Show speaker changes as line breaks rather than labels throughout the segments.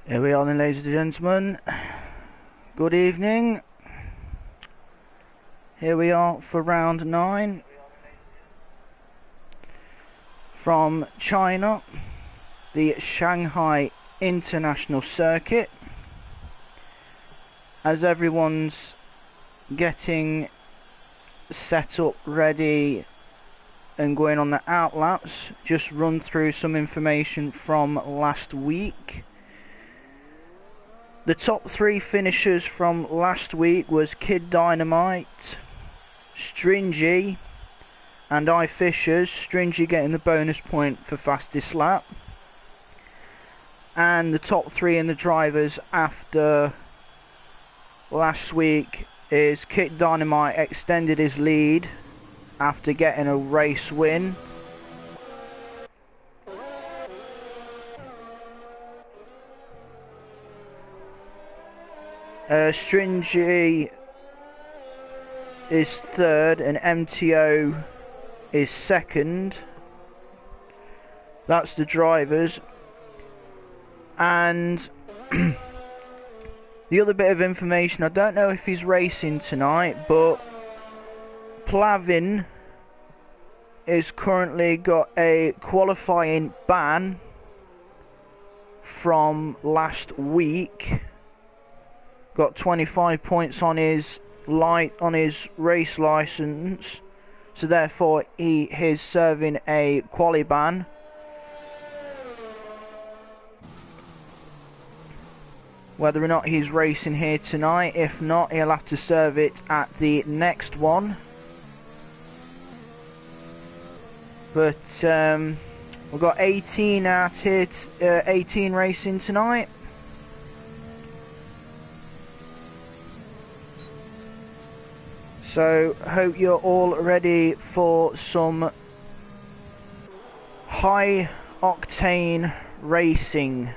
Here we are then, ladies and gentlemen. Good evening. Here we are for round 9 from China, the Shanghai International Circuit. As everyone's getting set up, ready and going on the outlaps, just run through some information from last week. The top 3 finishers from last week was Kid Dynamite, Stringy and I Fishers. Stringy getting the bonus point for fastest lap. And the top 3 in the drivers after last week is Kid Dynamite extended his lead after getting a race win. Stringy is 3rd and MTO is 2nd. That's the drivers. And the other bit of information, I don't know if he's racing tonight, but Plavin is currently got a qualifying ban from last week. Got 25 points on his race license, so therefore he is serving a quali ban. Whether or not he's racing here tonight, if not, he'll have to serve it at the next one. But we've got 18 out here, 18 racing tonight. So, hope you're all ready for some high octane racing,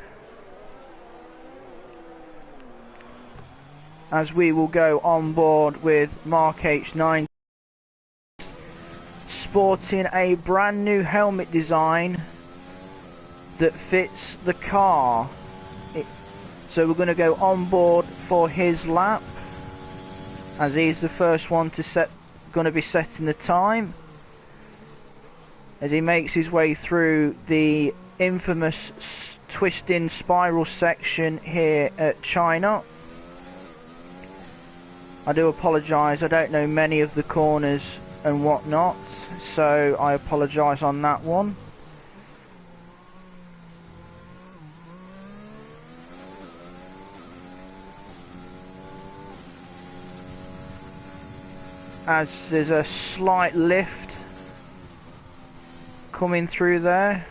as we will go on board with Mark H9 sporting a brand new helmet design that fits the car. So we're going to go on board for his lap, as he's the first one to going to be setting the time, as he makes his way through the infamous twisting spiral section here at China. I do apologise, I don't know many of the corners and whatnot, so I apologise on that one. As there's a slight lift coming through there.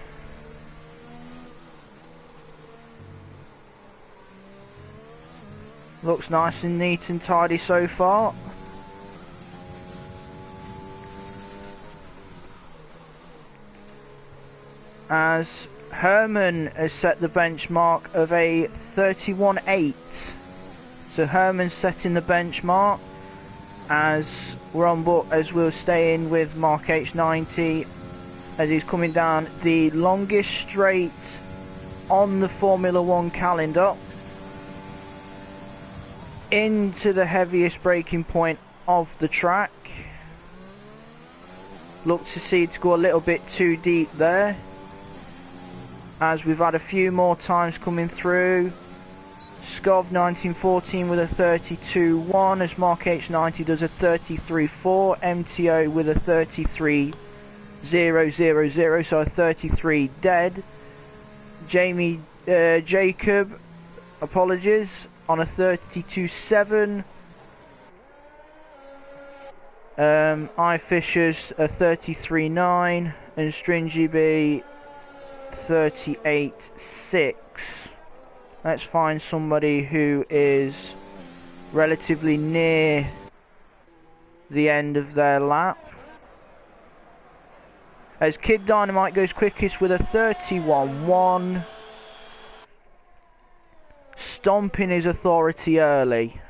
Looks nice and neat and tidy so far. As Herman has set the benchmark of a 31.8. So Herman's setting the benchmark, as we're on board, as we'll stay in with Mark H90 as he's coming down the longest straight on the Formula 1 calendar into the heaviest braking point of the track. Look to see to go a little bit too deep there, as we've had a few more times coming through. Scov 1914 with a 32.1 as Mark H90 does a 33.4, MTO with a 33.000, so a 33 dead. Jamie Jacob, apologies, on a 32.7. I Fishers a 33.9 and Stringy B 38.6. Let's find somebody who is relatively near the end of their lap. As Kid Dynamite goes quickest with a 31.1. Stomping his authority early.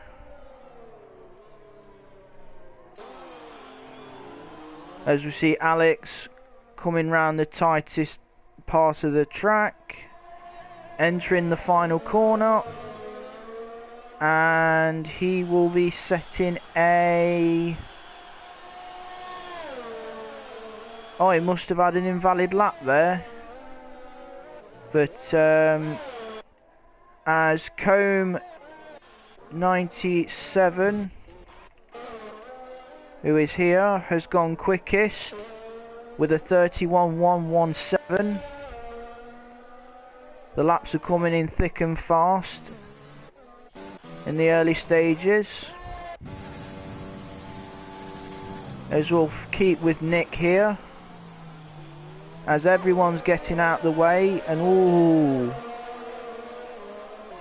As we see Alex coming round the tightest part of the track. entering the final corner, and he will be setting a... Oh, he must have had an invalid lap there. But as Combe 97, who is here, has gone quickest with a 31.117. The laps are coming in thick and fast in the early stages. As we'll keep with Nick here, as everyone's getting out the way, and ooh,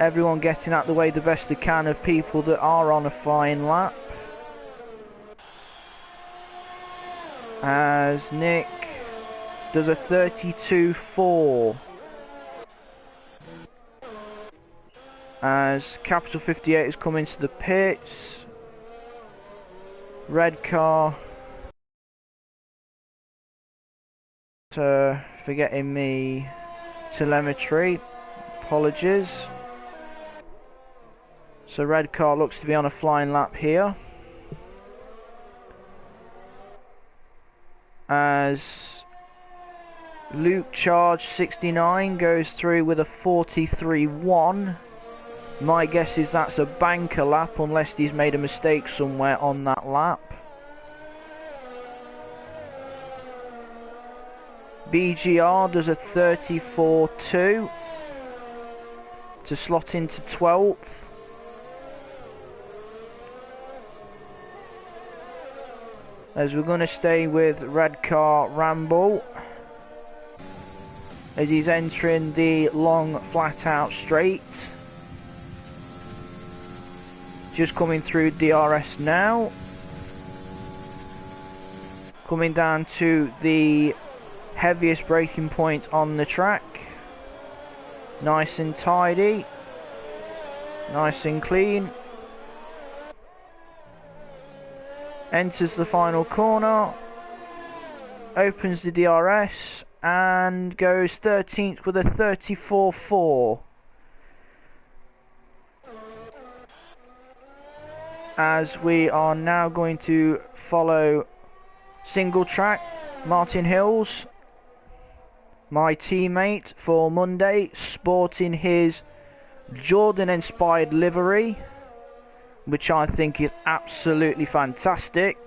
everyone getting out the way the best they can of people that are on a flying lap. As Nick does a 32.4. As Capital 58 has come into the pits. Red car. Forgetting me telemetry. Apologies. So red car looks to be on a flying lap here. As Luke Charge 69 goes through with a 43.1. My guess is that's a banker lap unless he's made a mistake somewhere on that lap. BGR does a 34.2 to slot into 12th. As we're going to stay with red car Ramble, as he's entering the long flat out straight. Just coming through DRS now. Coming down to the heaviest braking point on the track. Nice and tidy. Nice and clean. Enters the final corner. Opens the DRS and goes 13th with a 34.4. As we are now going to follow single track Martin Hills, my teammate for Monday, sporting his Jordan inspired livery, which I think is absolutely fantastic.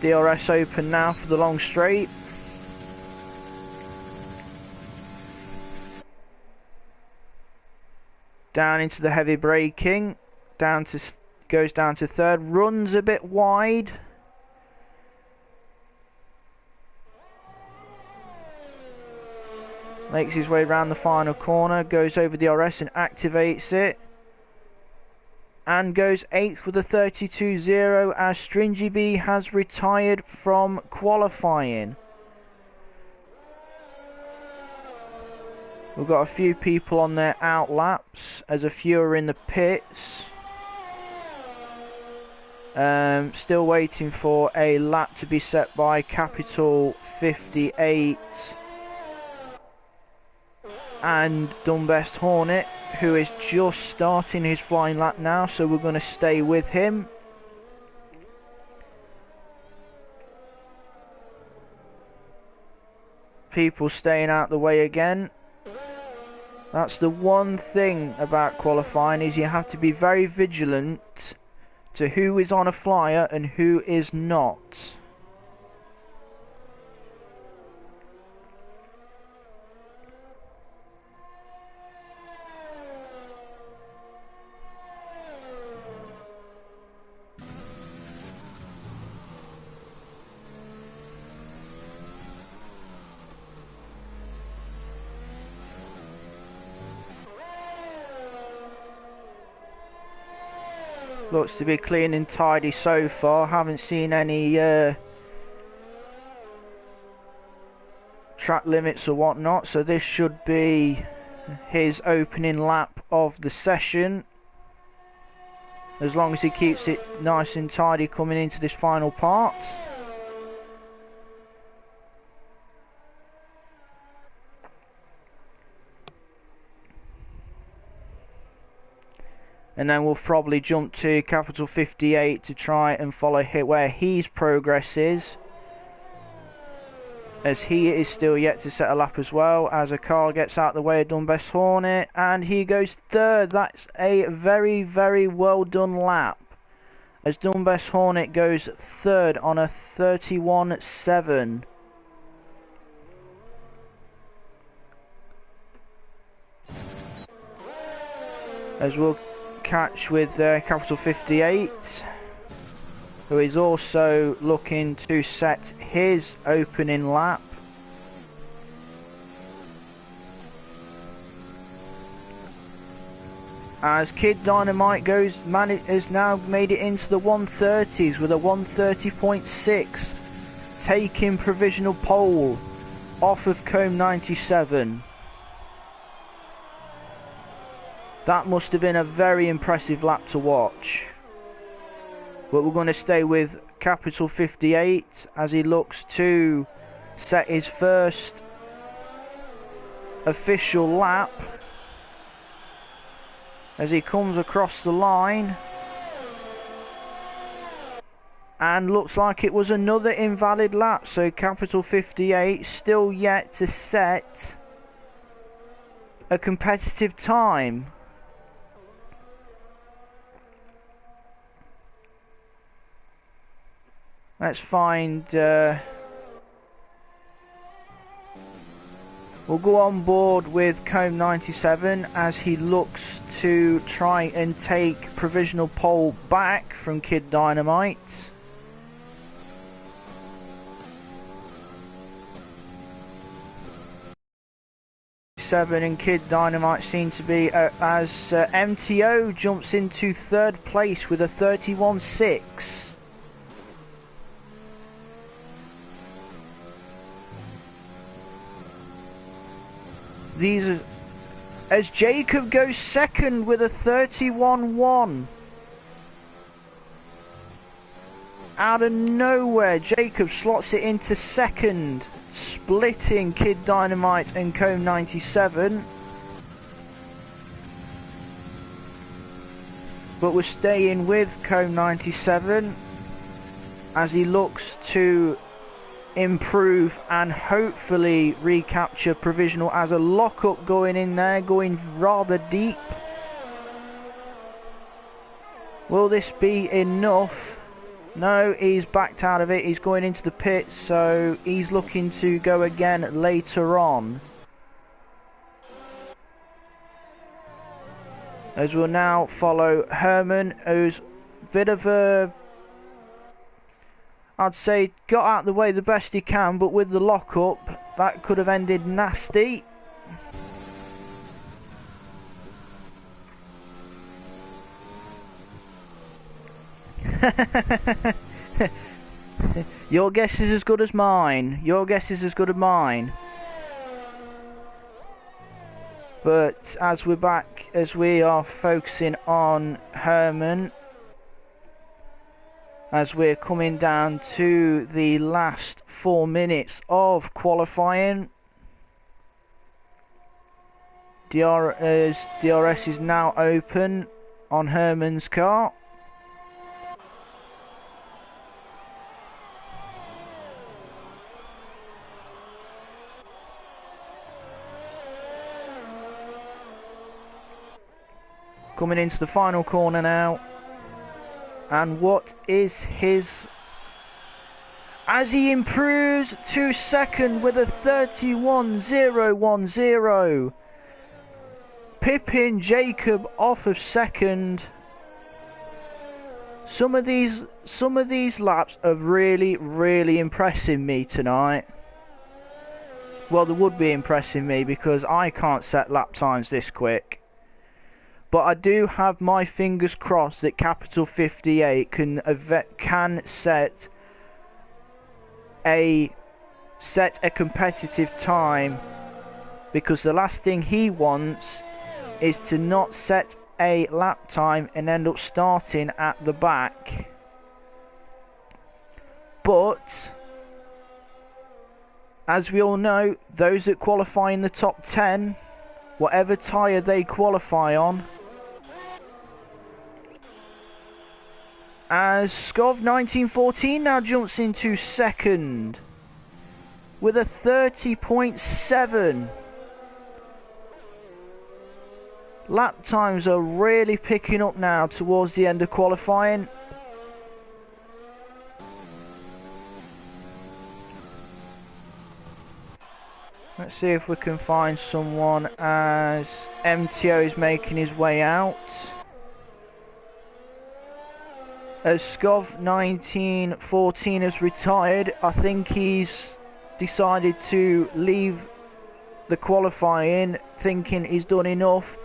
DRS open now for the long straight. Down into the heavy braking, goes down to third, runs a bit wide. Makes his way around the final corner, goes over the DRS and activates it. And goes 8th with a 32.0 as Stringy B has retired from qualifying. We've got a few people on their out laps, as a few are in the pits. Still waiting for a lap to be set by Capital 58 and Dunbest Hornet, who is just starting his flying lap now, so we're going to stay with him. People staying out the way again. That's the one thing about qualifying, is you have to be very vigilant to who is on a flyer and who is not. Looks to be clean and tidy so far. Haven't seen any track limits or whatnot, so this should be his opening lap of the session, as long as he keeps it nice and tidy coming into this final part. and then we'll probably jump to Capital 58 to try and follow where his progress is, as he is still yet to set a lap as well, as a car gets out the way of Dunbest Hornet, and he goes third. That's a very, very well done lap, as Dunbest Hornet goes third on a 31.7. As we'll catch with Capital 58, who is also looking to set his opening lap. As Kid Dynamite has now made it into the 130s with a 130.6, taking provisional pole off of Comb 97. That must have been a very impressive lap to watch. But we're going to stay with Capital 58 as he looks to set his first official lap, as he comes across the line, and looks like it was another invalid lap. So Capital 58 still yet to set a competitive time. Let's find, we'll go on board with Comb 97 as he looks to try and take provisional pole back from Kid Dynamite. And Kid Dynamite seem to be, as MTO jumps into third place with a 31.6. These are, as Jacob goes second with a 31.1. Out of nowhere, Jacob slots it into second, splitting Kid Dynamite and Comb 97. But we're staying with Comb 97 as he looks to improve and hopefully recapture provisional, as a lockup going in there, going rather deep. Will this be enough? No, he's backed out of it. He's going into the pit, so he's looking to go again later on. As we'll now follow Herman, who's a bit of a, I'd say, got out of the way the best he can, but with the lockup, that could have ended nasty. Your guess is as good as mine. Your guess is as good as mine. But as we're back, as we are focusing on Herman, as we're coming down to the last 4 minutes of qualifying, DRS is now open on Herman's car. Coming into the final corner now. And what is his... as he improves to second with a 31.010. Pipping Jacob off of second. Some of these laps are really impressing me tonight. Well, they would be impressing me because I can't set lap times this quick. But I do have my fingers crossed that Capital 58 can set a competitive time, because the last thing he wants is to not set a lap time and end up starting at the back. But as we all know, those that qualify in the top 10, whatever tyre they qualify on, As Scov 1914 now jumps into second with a 30.7. Lap times are really picking up now towards the end of qualifying. Let's see if we can find someone as MTO is making his way out. As Scov 1914 has retired, I think he's decided to leave the qualifying, thinking he's done enough.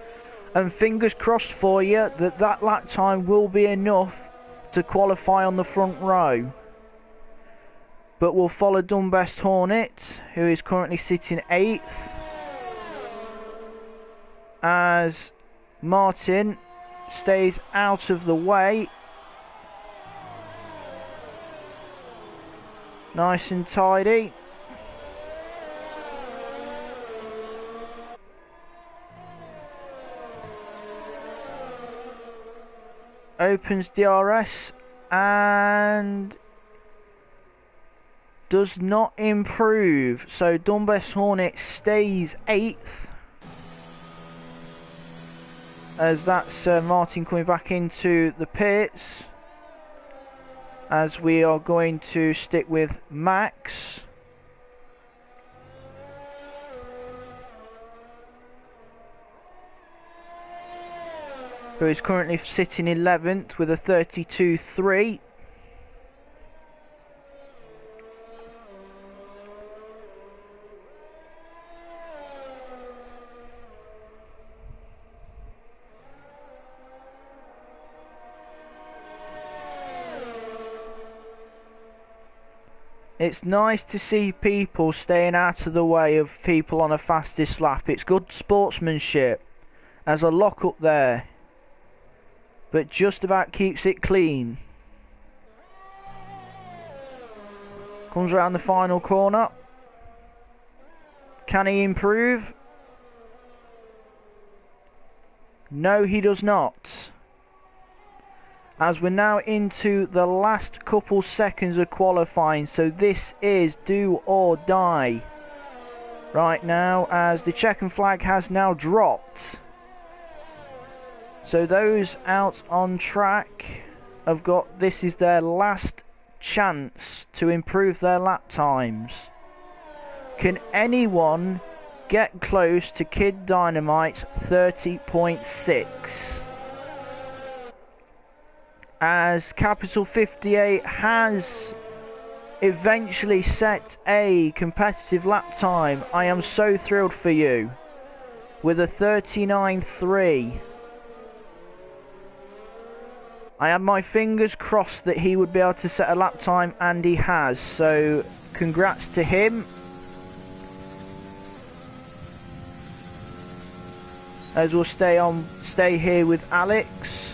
And fingers crossed for you that that lap time will be enough to qualify on the front row. But we'll follow Dunbest Hornet, who is currently sitting 8th, as Martin stays out of the way. Nice and tidy. Opens DRS and does not improve. So Dunbest Hornet stays 8th. As that's Martin coming back into the pits. As we are going to stick with Max. Who is currently sitting 11th with a 32.3. It's nice to see people staying out of the way of people on a fastest lap. It's good sportsmanship. As a lock up there, but just about keeps it clean. Comes around the final corner. Can he improve? No, he does not. As we're now into the last couple seconds of qualifying, so this is do or die right now, as the checkered flag has now dropped. So those out on track have got, this is their last chance to improve their lap times. Can anyone get close to Kid Dynamite's 30.6? As Capital 58 has eventually set a competitive lap time. I am so thrilled for you. With a 39.3. I had my fingers crossed that he would be able to set a lap time, and he has. So congrats to him. As we'll stay here with Alex,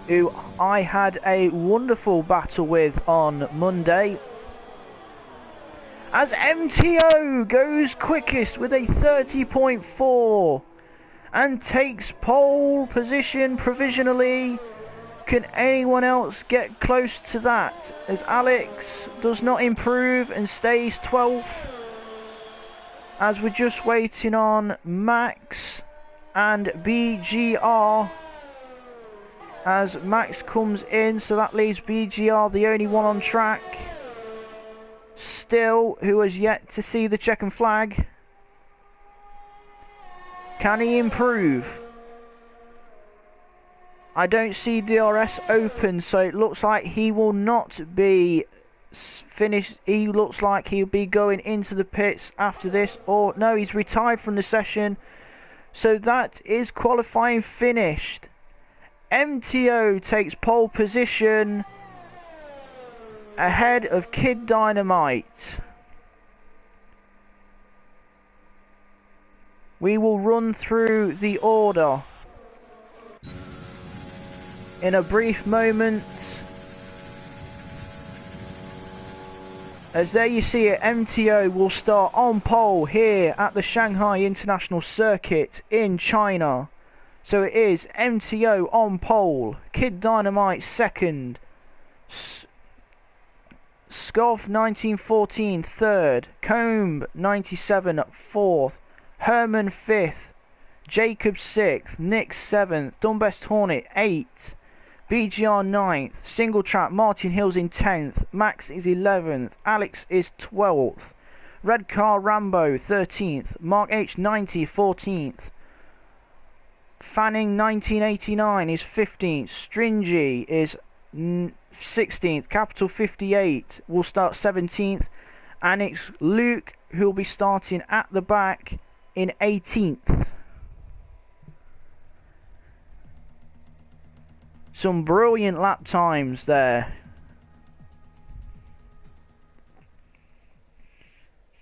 who I had a wonderful battle with on Monday. As MTO goes quickest with a 30.4 and takes pole position provisionally. Can anyone else get close to that? As Alex does not improve and stays 12th. As we're just waiting on Max and BGR. As Max comes in, so that leaves BGR the only one on track still, who has yet to see the checkered flag. Can he improve? I don't see DRS open, so it looks like he will not be finished. He looks like he'll be going into the pits after this, or no, he's retired from the session. So that is qualifying finished. MTO takes pole position ahead of Kid Dynamite. We will run through the order in a brief moment. As there you see it, MTO will start on pole here at the Shanghai International Circuit in China. So it is MTO on pole, Kid Dynamite second, Skov 1914 third, Combe 97 fourth, Herman fifth, Jacob sixth, Nick seventh, Dunbest Hornet 8th, BGR 9th, Single Trap Martin Hills in 10th, Max is 11th, Alex is 12th, Red Car Rambo 13th, Mark H 90 14th, Fanning 1989 is 15th, Stringy is 16th, Capital 58 will start 17th, and it's Luke who will be starting at the back in 18th. Some brilliant lap times there.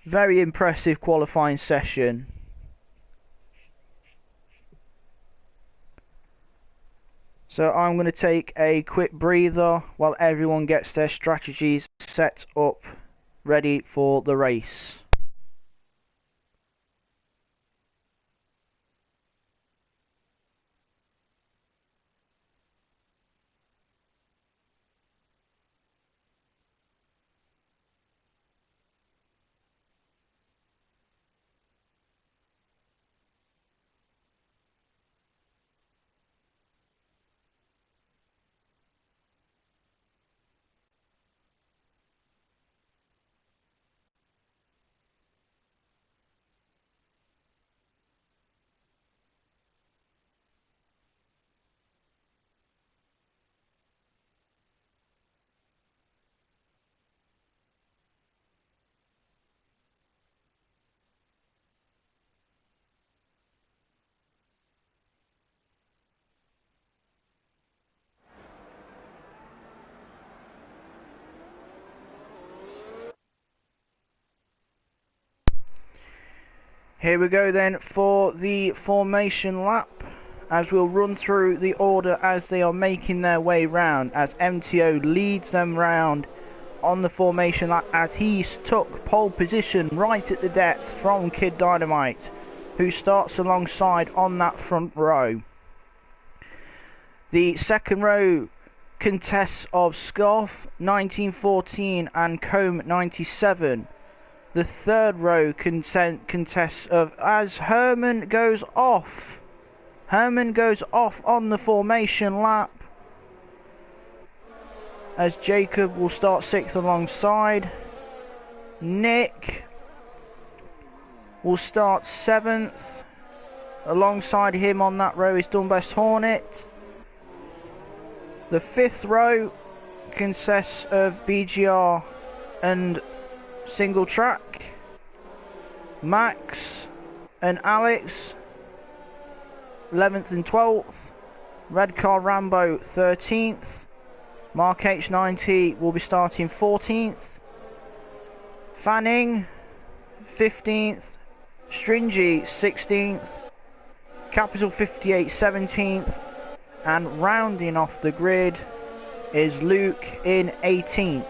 Very impressive qualifying session. So I'm going to take a quick breather while everyone gets their strategies set up, ready for the race. Here we go then for the formation lap, as we'll run through the order as they are making their way round, as MTO leads them round on the formation lap as he took pole position right at the depth from Kid Dynamite, who starts alongside on that front row. The second row contests of Scoff 1914 and Combe 97. The third row contests of, as Herman goes off on the formation lap, as Jacob will start 6th alongside. Nick will start 7th. Alongside him on that row is Dunbest Hornet. The 5th row consists of BGR and Single Track, Max and Alex 11th and 12th, Red Car Rambo 13th, Mark H90 will be starting 14th, Fanning 15th, Stringy 16th, Capital 58 17th, and rounding off the grid is Luke in 18th.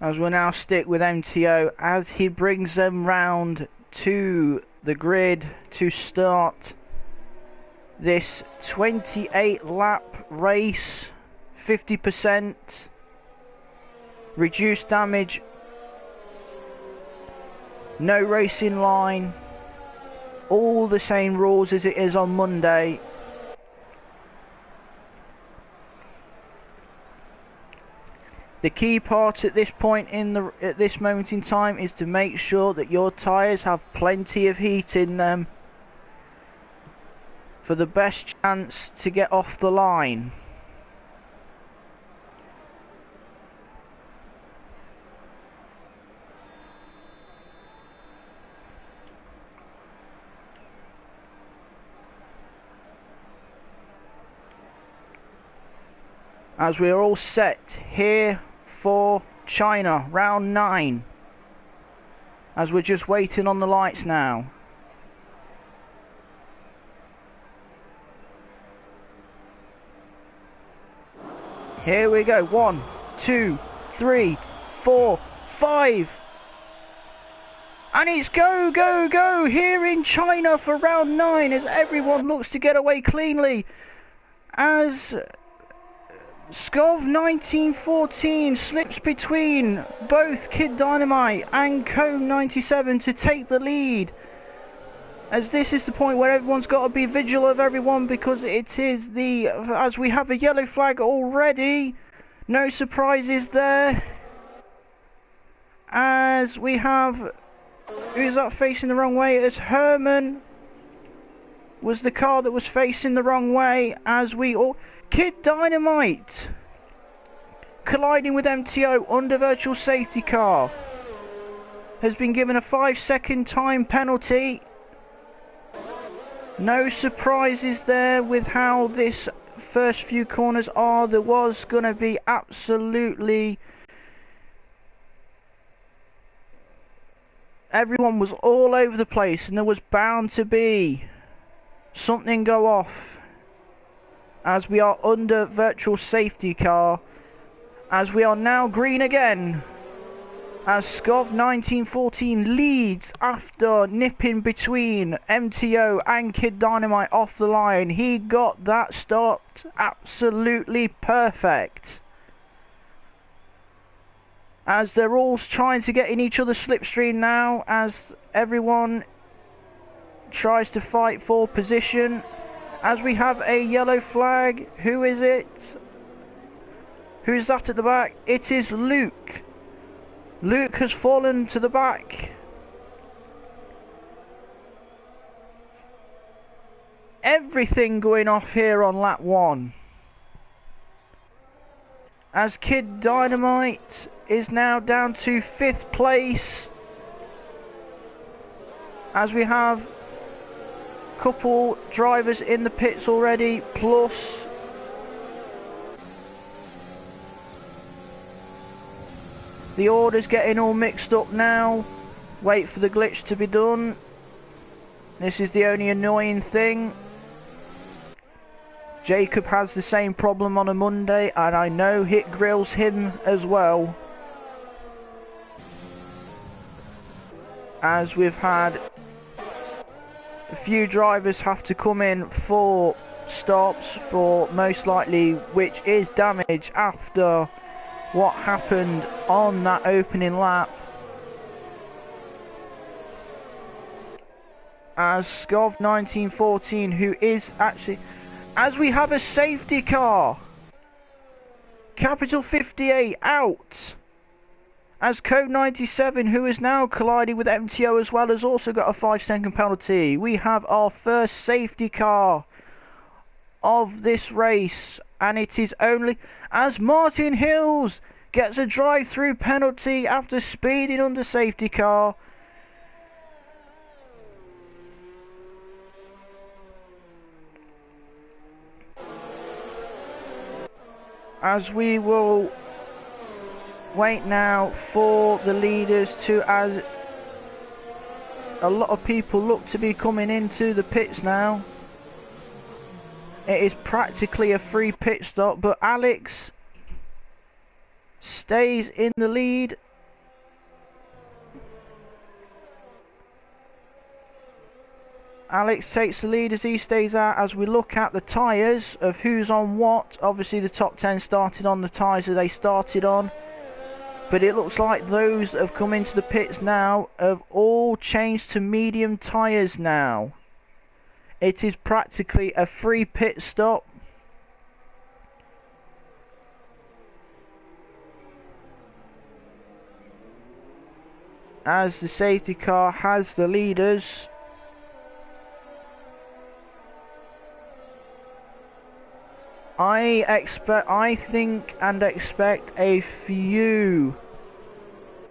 As we'll now stick with MTO as he brings them round to the grid to start this 28 lap race, 50% reduced damage, no racing line, all the same rules as it is on Monday. The key part at this point at this moment in time is to make sure that your tyres have plenty of heat in them for the best chance to get off the line. As we're all set here for China, round 9. As we're just waiting on the lights now. Here we go. 1, 2, 3, 4, 5. And it's go, go, go here in China for round 9 as everyone looks to get away cleanly. As Scov 1914 slips between both Kid Dynamite and Cone 97 to take the lead. As this is the point where everyone's got to be vigilant of everyone, because it is as we have a yellow flag already. No surprises there. As we have, who's that facing the wrong way? As Herman was the car that was facing the wrong way. As we all, Kid Dynamite colliding with MTO under virtual safety car has been given a 5-second time penalty. No surprises there with how this first few corners are. There was going to be absolutely... everyone was all over the place, and there was bound to be something go off. As we are under virtual safety car. As we are now green again. As Scov 1914 leads after nipping between MTO and Kid Dynamite off the line. He got that start absolutely perfect. As they're all trying to get in each other's slipstream now, as everyone tries to fight for position. As we have a yellow flag. Who is it? Who's that at the back? It is Luke. Luke has fallen to the back. Everything going off here on lap 1. As Kid Dynamite is now down to 5th place. As we have a couple drivers in the pits already, plus the order's getting all mixed up now. Wait for the glitch to be done. This is the only annoying thing. Jacob has the same problem on a Monday, and I know it grills him as well. As we've had a few drivers have to come in for stops for most likely, which is damage after what happened on that opening lap. As Scov 1914, who is actually, as we have a safety car, Capital 58 out. As Code 97, who is now colliding with MTO as well, has also got a 5-second penalty. We have our first safety car of this race, and it is only as Martin Hills gets a drive-through penalty after speeding under safety car. As we will wait now for the leaders to, as a lot of people look to be coming into the pits now. It is practically a free pit stop, but Alex stays in the lead. Alex takes the lead as he stays out. As we look at the tyres of who's on what, obviously the top 10 started on the tyres that they started on, but it looks like those that have come into the pits now have all changed to medium tyres now. It is practically a free pit stop. As the safety car has the leaders. I think and expect a few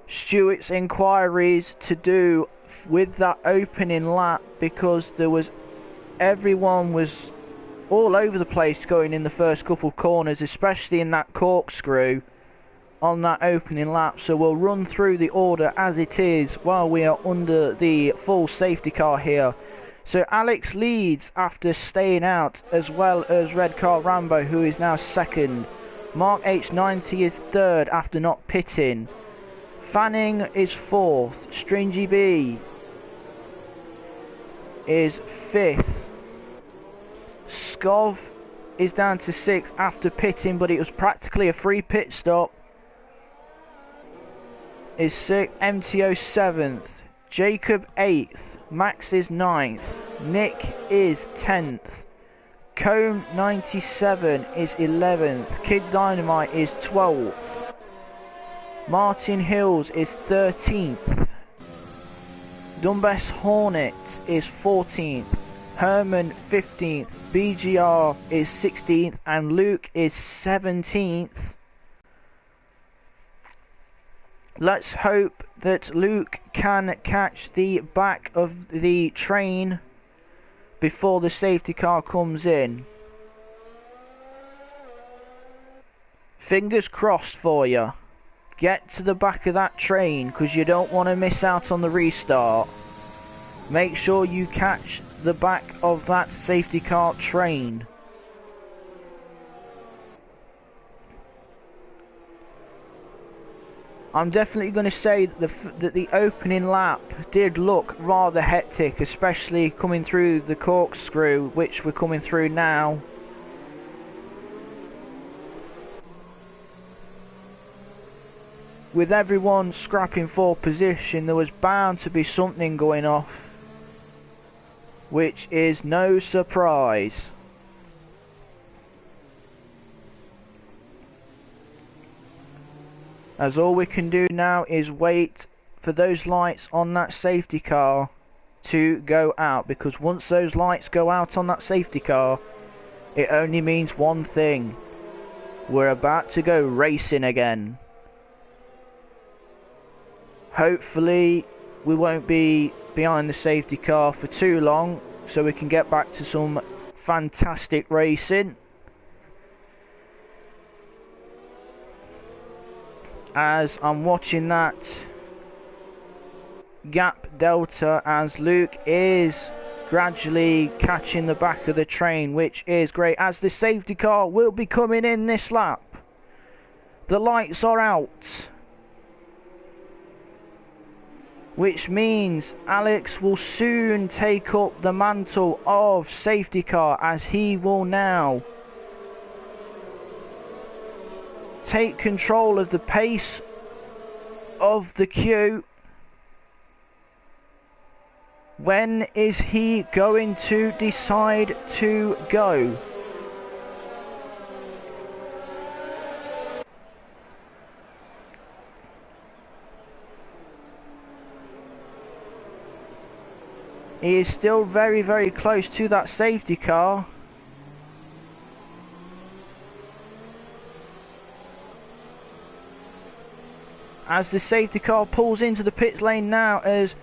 Stewart's inquiries to do with that opening lap, because everyone was all over the place going in the first couple of corners, especially in that corkscrew on that opening lap. So we'll run through the order as it is while we are under the full safety car here. So Alex leads after staying out, as well as Red Car Rambo, who is now second. Mark H90 is third after not pitting. Fanning is 4th. Stringy B is 5th. Scov is down to 6th after pitting, but it was practically a free pit stop. Is 6th. MTO 7th. Jacob 8th. Max is 9th. Nick is 10th. Cone 97 is 11th. Kid Dynamite is 12th. Martin Hills is 13th. Dumbest Hornet is 14th. Herman 15th. BGR is 16th. And Luke is 17th. Let's hope that Luke can catch the back of the train before the safety car comes in. Fingers crossed for you. Get to the back of that train because you don't want to miss out on the restart. Make sure you catch the back of that safety car train. I'm definitely going to say that the opening lap did look rather hectic, especially coming through the corkscrew, which we're coming through now. With everyone scrapping for position, there was bound to be something going off, which is no surprise. As all we can do now is wait for those lights on that safety car to go out, because once those lights go out on that safety car, it only means one thing: we're about to go racing again. Hopefully we won't be behind the safety car for too long, so we can get back to some fantastic racing. As I'm watching that gap delta, as Luke is gradually catching the back of the train, which is great, as the safety car will be coming in this lap. The lights are out, which means Alex will soon take up the mantle of safety car, as he will now take control of the pace of the queue. When is he going to decide to go? He is still very, very close to that safety car. As the safety car pulls into the pit lane now, as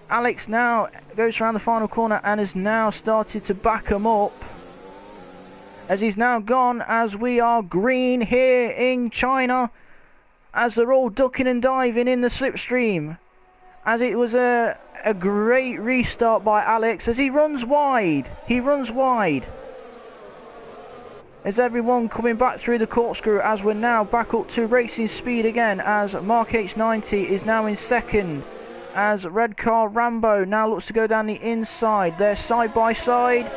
Alex now goes around the final corner and has now started to back him up. As he's now gone, as we are green here in China, as they're all ducking and diving in the slipstream. As it was a great restart by Alex, as he runs wide. He runs wide. As everyone coming back through the corkscrew, as we're now back up to racing speed again, as Mark H90 is now in second, as Red Car Rambo now looks to go down the inside. They're side by side,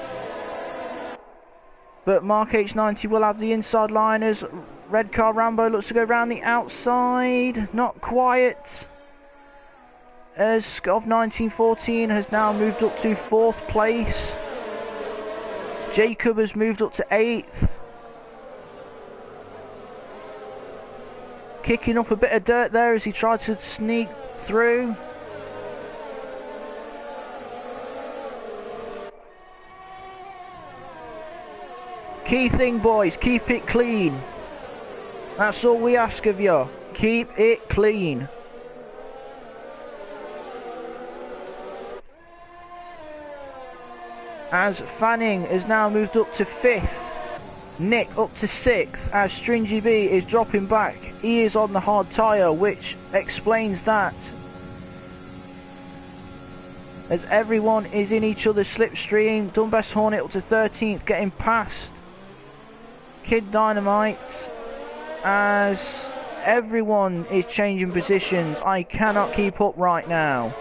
but Mark H90 will have the inside line as Red Car Rambo looks to go round the outside. Not quite, as Scov 1914 has now moved up to 4th place. Jacob has moved up to 8th. Kicking up a bit of dirt there as he tried to sneak through. Key thing, boys, keep it clean. That's all we ask of you. Keep it clean. As Fanning has now moved up to 5th. Nick up to 6th, as Stringy B is dropping back. He is on the hard tyre, which explains that. As everyone is in each other's slipstream. Dumbest Hornet up to 13th, getting past Kid Dynamite, as Everyone is changing positions. I cannot keep up right now.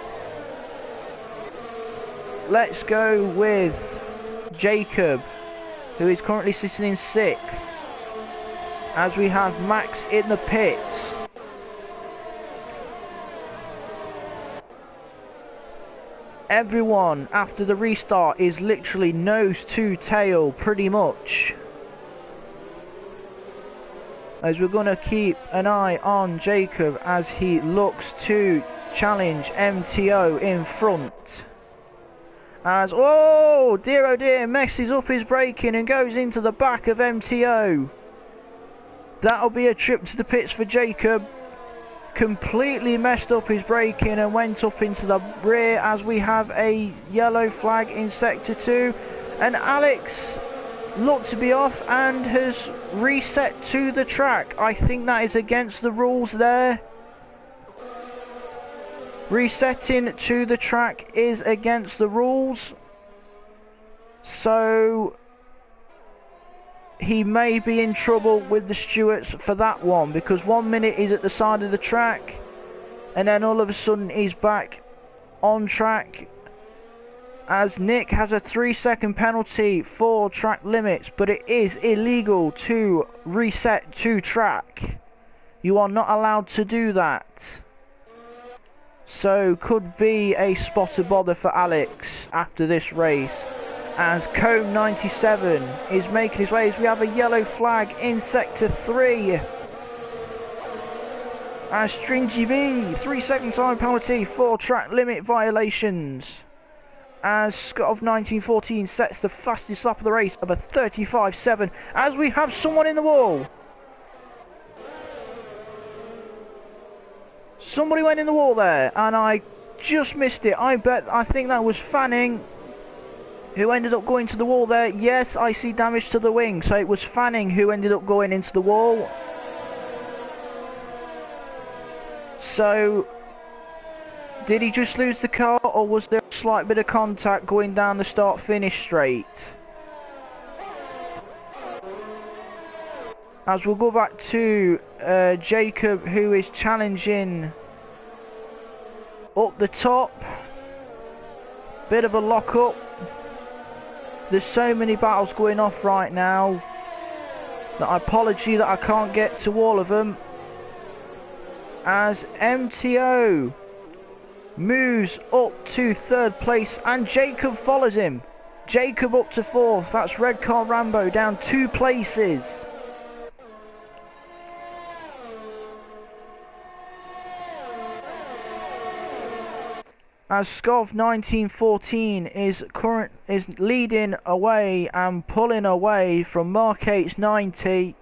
Let's go with Jacob, who is currently sitting in 6th, as we have Max in the pits. Everyone after the restart is literally nose to tail pretty much, as we're going to keep an eye on Jacob as he looks to challenge MTO in front. As, oh dear, messes up his braking and goes into the back of MTO. That'll be a trip to the pits for Jacob. Completely messed up his braking and went up into the rear, as we have a yellow flag in sector 2, and Alex looked to be off and has reset to the track. I think that is against the rules there. Resetting to the track is against the rules, so he may be in trouble with the stewards for that one, because 1 minute he's at the side of the track and then all of a sudden he's back on track, as Nick has a 3-second penalty for track limits, but it is illegal to reset to track. You are not allowed to do that. So could be a spot of bother for Alex after this race, as Combe 97 is making his way, as we have a yellow flag in sector 3. As Stringy B, 3-second time penalty for track limit violations, as Scott of 1914 sets the fastest lap of the race of a 35.7, as we have someone in the wall. Somebody went in the wall there, and I just missed it. I think that was Fanning who ended up going to the wall there. Yes, I see damage to the wing, so it was Fanning who ended up going into the wall. So, did he just lose the car, or was there a slight bit of contact going down the start-finish straight? As we'll go back to Jacob, who is challenging up the top. Bit of a lock-up. There's so many battles going off right now that I apologize that I can't get to all of them. As MTO moves up to 3rd place and Jacob follows him. Jacob up to 4th. That's Red Car Rambo down 2 places. As Scov 1914 is leading away and pulling away from Mark H 90,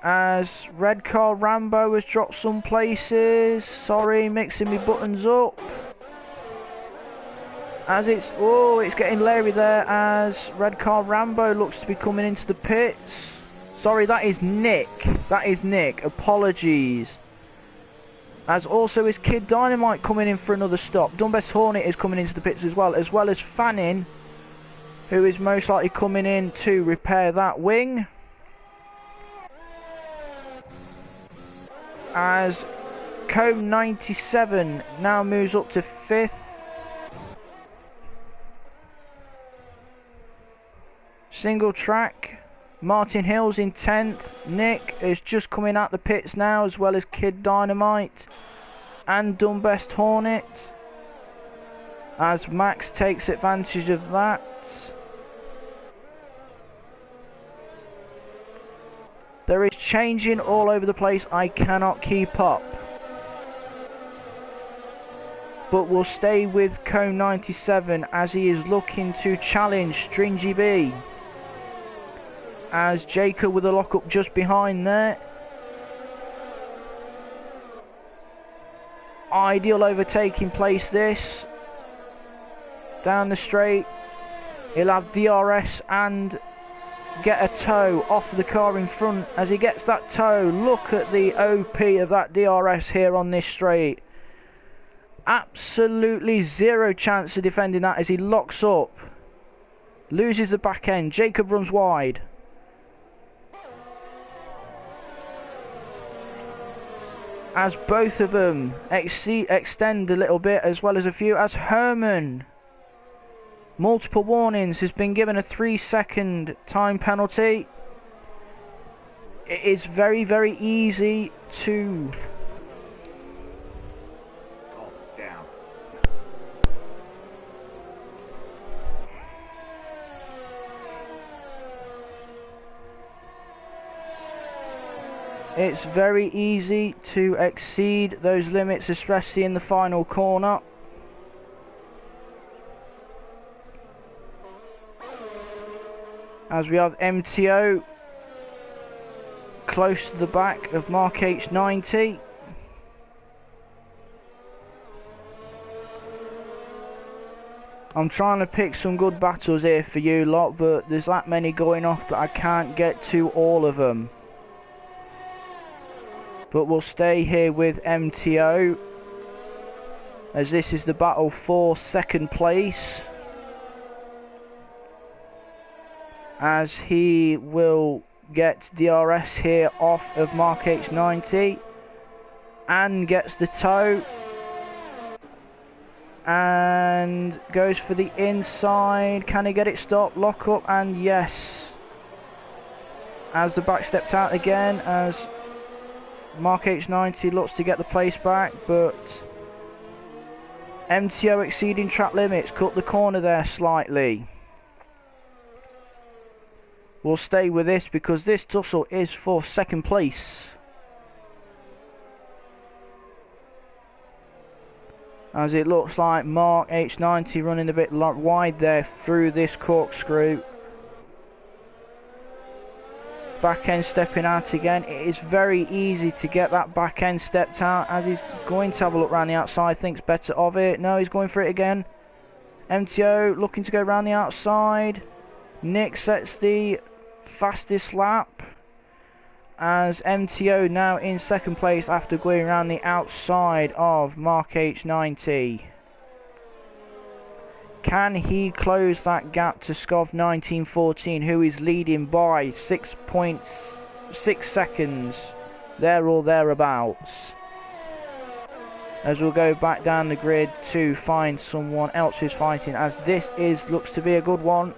as Red Car Rambo has dropped some places. Sorry, mixing me buttons up. As it's getting leery there, as Red Car Rambo looks to be coming into the pits. Sorry, that is Nick. That is Nick. Apologies. As also is Kid Dynamite coming in for another stop. Dunbest Hornet is coming into the pits as well as Fanning, who is most likely coming in to repair that wing. As Combe 97 now moves up to 5th. Single track. Martin Hill's in 10th. Nick is just coming out the pits now, as well as Kid Dynamite and Dunbest Hornet, as Max takes advantage of that. There is changing all over the place. I cannot keep up. But we'll stay with Cone 97 as he is looking to challenge Stringy B. As Jacob with a lockup just behind there. Ideal overtaking place this. Down the straight. He'll have DRS and get a toe off the car in front. As he gets that toe, look at the OP of that DRS here on this straight. Absolutely zero chance of defending that as he locks up. Loses the back end. Jacob runs wide. as both of them extend a little bit, as well as a few, as Herman, multiple warnings, has been given a 3-second time penalty. It is very, very easy to... It's very easy to exceed those limits, especially in the final corner. As we have MTO close to the back of Mark H90. I'm trying to pick some good battles here for you lot, but there's that many going off that I can't get to all of them. But we'll stay here with MTO, as this is the battle for second place, as he will get DRS here off of Mark H90 and gets the toe and goes for the inside. Can he get it stopped? Lock up, and yes, as the back stepped out again, as Mark H90 looks to get the place back, but MTO exceeding track limits, cut the corner there slightly. We'll stay with this because this tussle is for second place. As it looks like Mark H90 running a bit wide there through this corkscrew. Back end stepping out again. It is very easy to get that back end stepped out, as he's going to have a look around the outside, thinks better of it. No, he's going for it again. MTO looking to go around the outside. Nick sets the fastest lap, as MTO now in second place after going around the outside of Mark H90. Can he close that gap to Scov 1914, who is leading by 6.6 seconds, there or thereabouts? As we'll go back down the grid to find someone else who's fighting, as this looks to be a good one.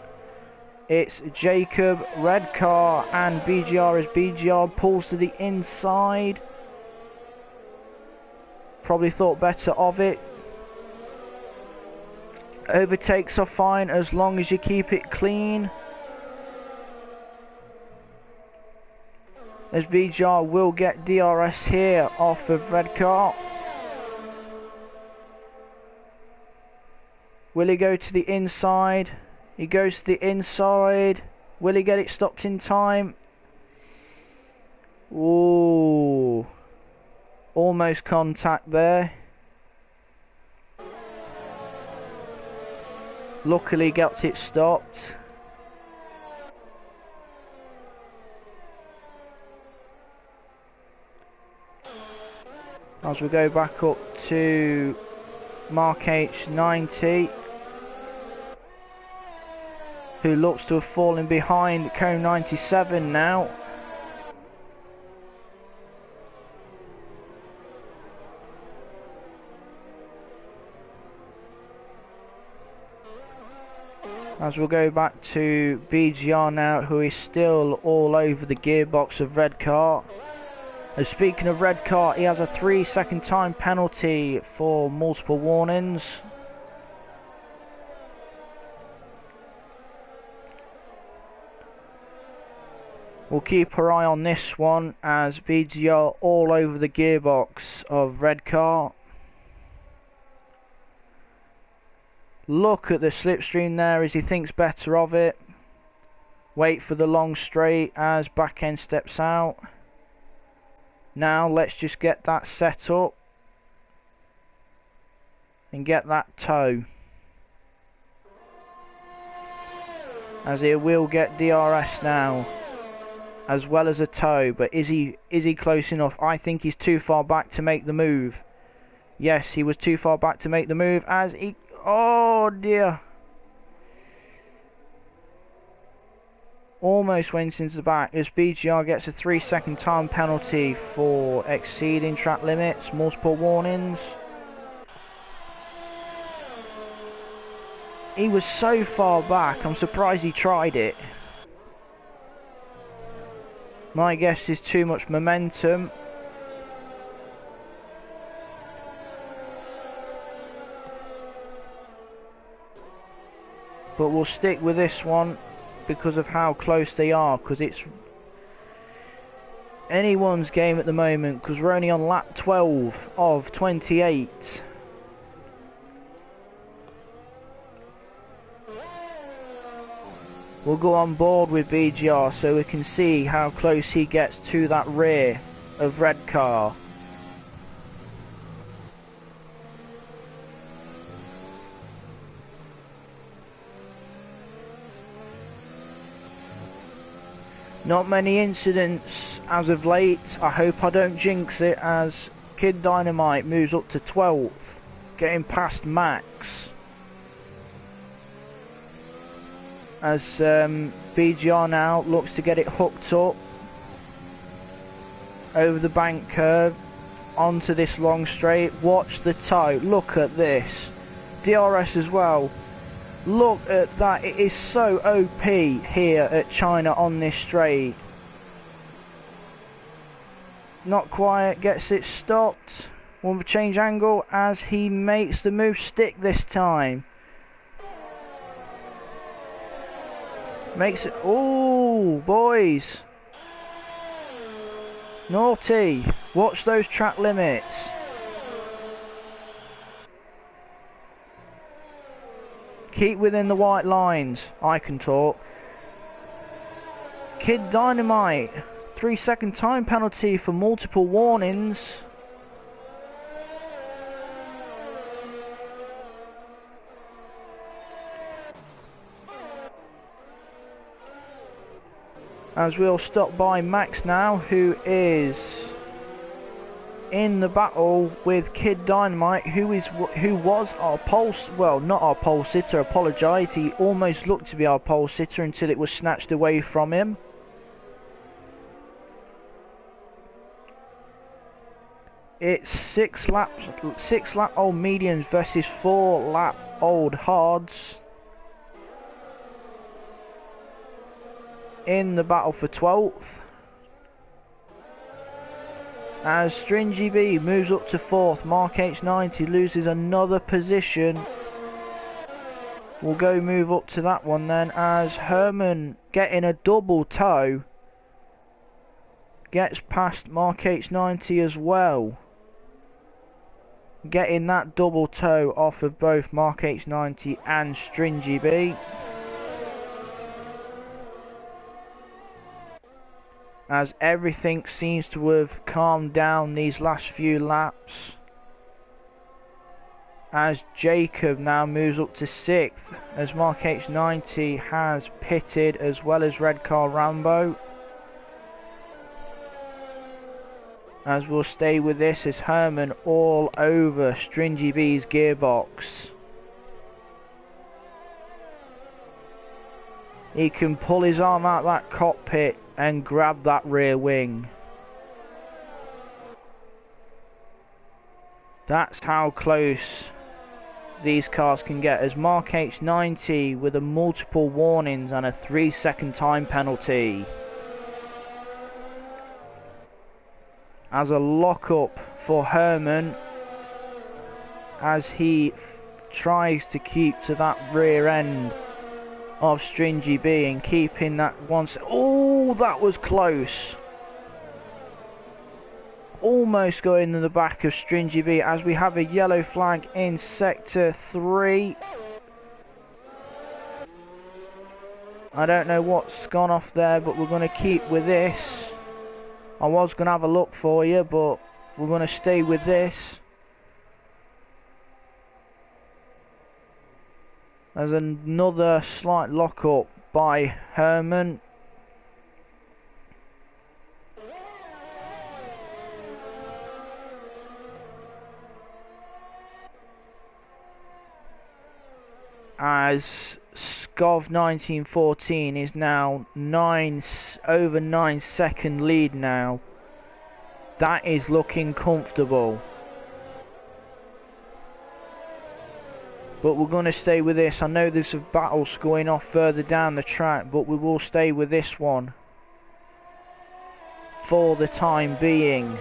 It's Jacob, red car, and BGR, as BGR pulls to the inside. Probably thought better of it. Overtakes are fine as long as you keep it clean, as BGR will get DRS here off of red car. Will he go to the inside? He goes to the inside. Will he get it stopped in time? Ooh, almost contact there. Luckily got it stopped. As we go back up to Mark H90, who looks to have fallen behind Cone 97 now. As we'll go back to BGR now, who is still all over the gearbox of red car. As speaking of red car, he has a 3-second time penalty for multiple warnings. We'll keep our eye on this one, as BGR all over the gearbox of red car. Look at the slipstream there as he thinks better of it. Wait for the long straight as back end steps out. Now let's just get that set up and get that toe, as he will get DRS now as well as a toe. But is he close enough? I think he's too far back to make the move. Yes, he was too far back to make the move, as he... Oh dear. almost went into the back as BGR gets a 3-second time penalty for exceeding track limits, multiple warnings. He was so far back, I'm surprised he tried it. My guess is too much momentum. But we'll stick with this one because of how close they are, because it's anyone's game at the moment, because we're only on lap 12 of 28. We'll go on board with BGR so we can see how close he gets to that rear of red car. Not many incidents as of late. I hope I don't jinx it as Kid Dynamite moves up to 12th, getting past Max. As BGR now looks to get it hooked up over the bank curve onto this long straight. Watch the toe. Look at this. DRS as well. Look at that, it is so OP here at China on this straight. Not quiet, gets it stopped. One change angle as he makes the move stick this time. Makes it, oh boys. Naughty, watch those track limits. Keep within the white lines. I can talk. Kid Dynamite. 3-second time penalty for multiple warnings. As we'll stop by Max now, who is in the battle with Kid Dynamite, who was our pole, well, not our pole sitter, apologise, he almost looked to be our pole sitter until it was snatched away from him. It's 6 lap old mediums versus 4 lap old hards in the battle for 12th. As Stringy B moves up to 4th, Mark H90 loses another position. We'll go move up to that one then, as Herman getting a double toe gets past Mark H90 as well. Getting that double toe off of both Mark H90 and Stringy B. As everything seems to have calmed down these last few laps. As Jacob now moves up to 6th, as Mark H90 has pitted as well as Red Car Rambo. As we'll stay with this, as Herman all over Stringy B's gearbox. He can pull his arm out that cockpit and grab that rear wing. That's how close these cars can get, as Mark H90 with a multiple warnings and a 3-second time penalty. As a lockup for Herman, as he tries to keep to that rear end of Stringy B and keeping that one. Oh, that was close. Almost going in the back of Stringy B, as we have a yellow flag in sector 3. I don't know what's gone off there, but we're going to keep with this. I was going to have a look for you, but we're going to stay with this. There's another slight lock-up by Herman. As Scov 1914 is now over 9 second lead now. That is looking comfortable. But we're going to stay with this. I know there's a battle going off further down the track, but we will stay with this one for the time being.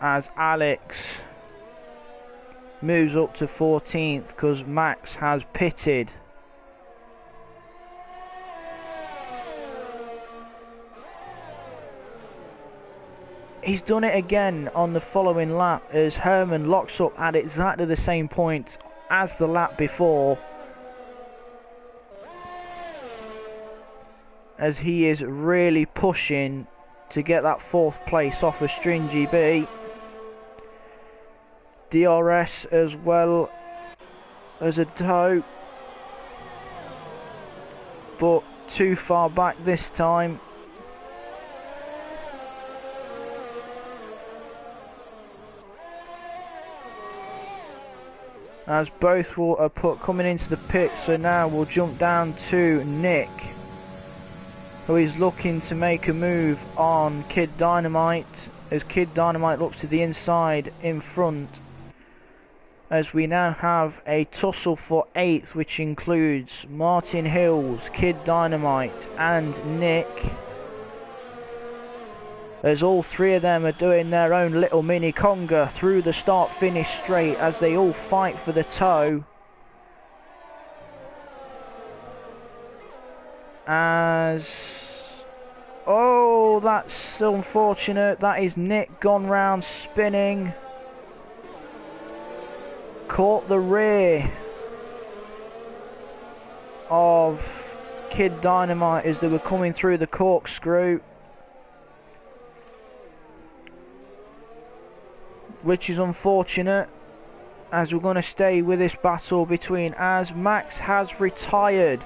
As Alex moves up to 14th because Max has pitted. He's done it again on the following lap as Herman locks up at exactly the same point as the lap before, as he is really pushing to get that 4th place off of Stringy B. DRS as well as a tow, but too far back this time. As both are coming into the pit, so now we'll jump down to Nick, who is looking to make a move on Kid Dynamite, as Kid Dynamite looks to the inside in front, as we now have a tussle for 8th, which includes Martin Hills, Kid Dynamite and Nick, as all three of them are doing their own little mini conga through the start finish straight as they all fight for the toe. As oh, that's unfortunate. That is Nick gone round spinning, caught the rear of Kid Dynamite as they were coming through the corkscrew, which is unfortunate, as we're going to stay with this battle between, as Max has retired.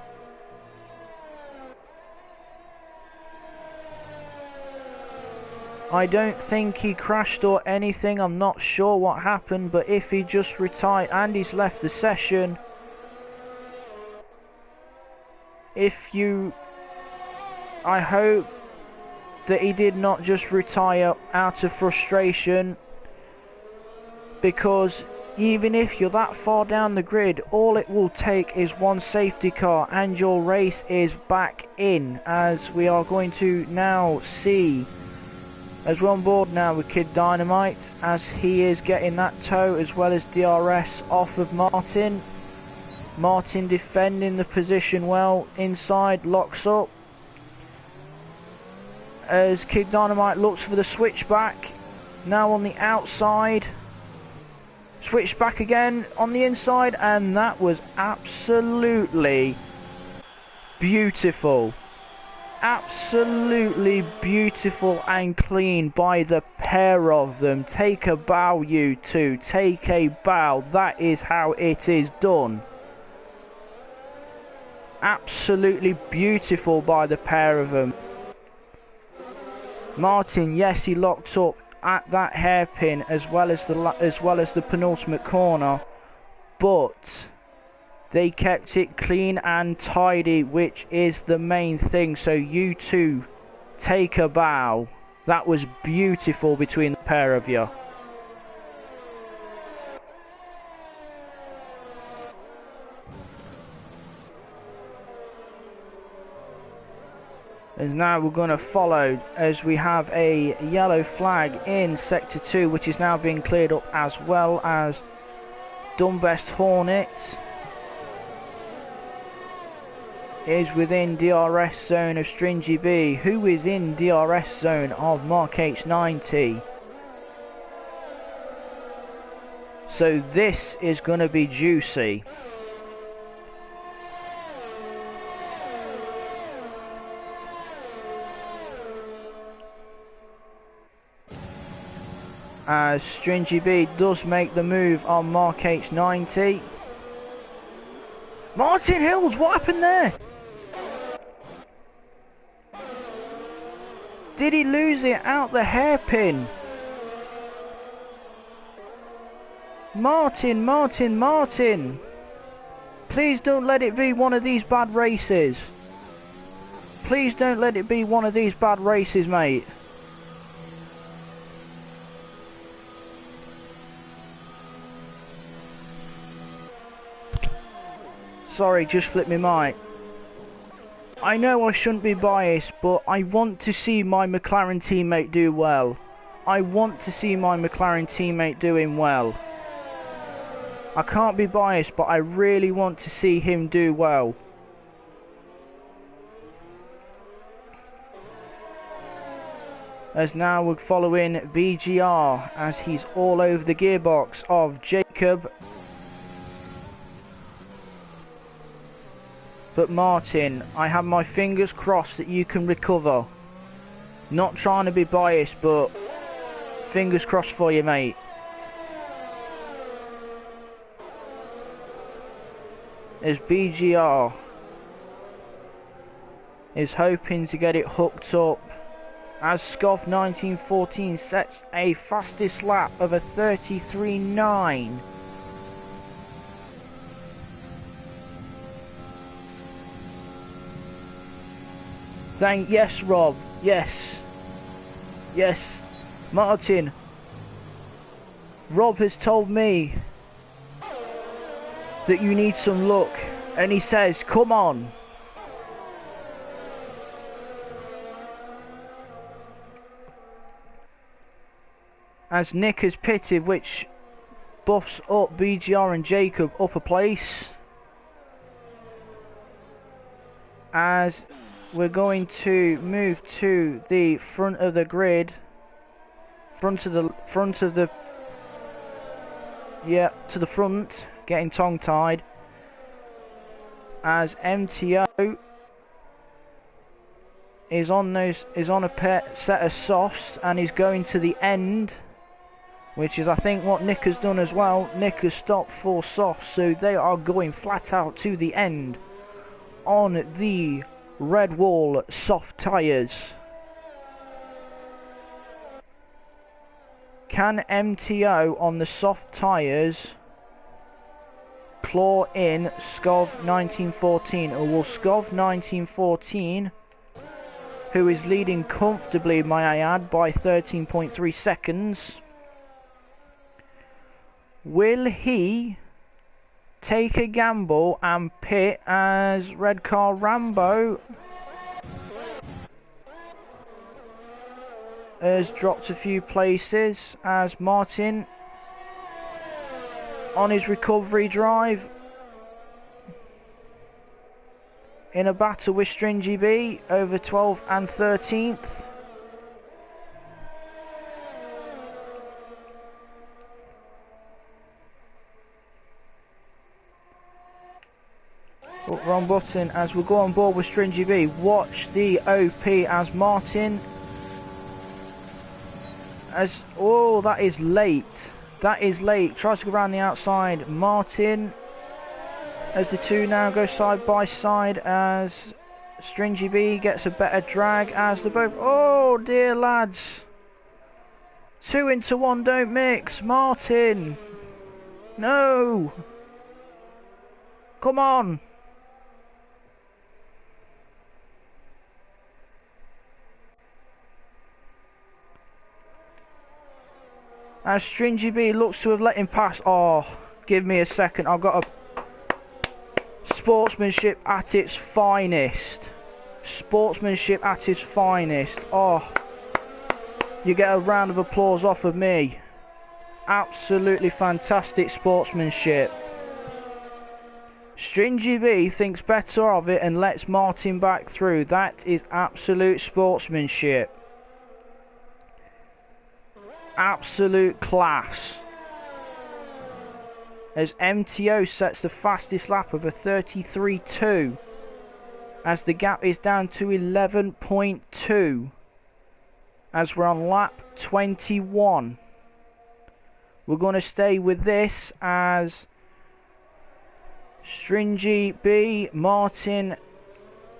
I don't think he crashed or anything, I'm not sure what happened, but if he just retired and he's left the session, I hope that he did not just retire out of frustration, because even if you're that far down the grid, all it will take is one safety car and your race is back in, as we are going to now see, as we're on board now with Kid Dynamite, as he is getting that tow as well as DRS off of Martin. Martin defending the position well, inside, locks up, as Kid Dynamite looks for the switchback, now on the outside, switch back again on the inside, and that was absolutely beautiful. Absolutely beautiful and clean by the pair of them. Take a bow, you two. Take a bow. That is how it is done. Absolutely beautiful by the pair of them. Martin, yes, he locked up at that hairpin as well as the penultimate corner, but they kept it clean and tidy, which is the main thing. So you two, take a bow. That was beautiful between the pair of you. And now we're going to follow, as we have a yellow flag in Sector 2, which is now being cleared up, as well as Dunbest Hornet is within DRS zone of Stringy B, who is in DRS zone of Mark H90. So this is going to be juicy. as Stringy B does make the move on Mark H90. Martin Hills, what happened there? Did he lose it out the hairpin? Martin. Please don't let it be one of these bad races. Please don't let it be one of these bad races, mate. Sorry, just flipped my mic. I know I shouldn't be biased, but I want to see my McLaren teammate do well. I want to see my McLaren teammate doing well. I can't be biased, but I really want to see him do well. As now we're following BGR as he's all over the gearbox of Jacob. But Martin, I have my fingers crossed that you can recover. Not trying to be biased, but fingers crossed for you, mate. As BGR is hoping to get it hooked up, as Scov 1914 sets a fastest lap of a 33.9. Yes, Rob. Yes. Martin. Rob has told me that you need some luck, and he says, come on. As Nick has pitted, which buffs up BGR and Jacob up a place. As we're going to move to the front of the grid, to the front, getting tongue tied, as MTO is on a set of softs and is going to the end, which is I think what Nick has done as well. Nick has stopped for softs, so they are going flat out to the end on the Red Wall soft tyres. Can MTO on the soft tyres claw in Scov 1914, or will Scov 1914, who is leading comfortably, may I add, by 13.3 seconds, will he take a gamble and pit as Red Car Rambo has dropped a few places, as Martin on his recovery drive in a battle with Stringy B over 12th and 13th. Oh, wrong button. As we go on board with Stringy B, watch the OP as Martin oh, that is late. Tries to go around the outside. Martin, as the two now go side by side, as Stringy B gets a better drag as the both. Oh dear, lads. 2 into 1 don't mix. Martin. No. Come on. As Stringy B looks to have let him pass. Oh, give me a second. I've got a sportsmanship at its finest. Sportsmanship at its finest. Oh, you get a round of applause off of me. Absolutely fantastic sportsmanship. Stringy B thinks better of it and lets Martin back through. That is absolute sportsmanship. Absolute class. As MTO sets the fastest lap of a 33.2, as the gap is down to 11.2, as we're on lap 21. We're going to stay with this as Stringy B, Martin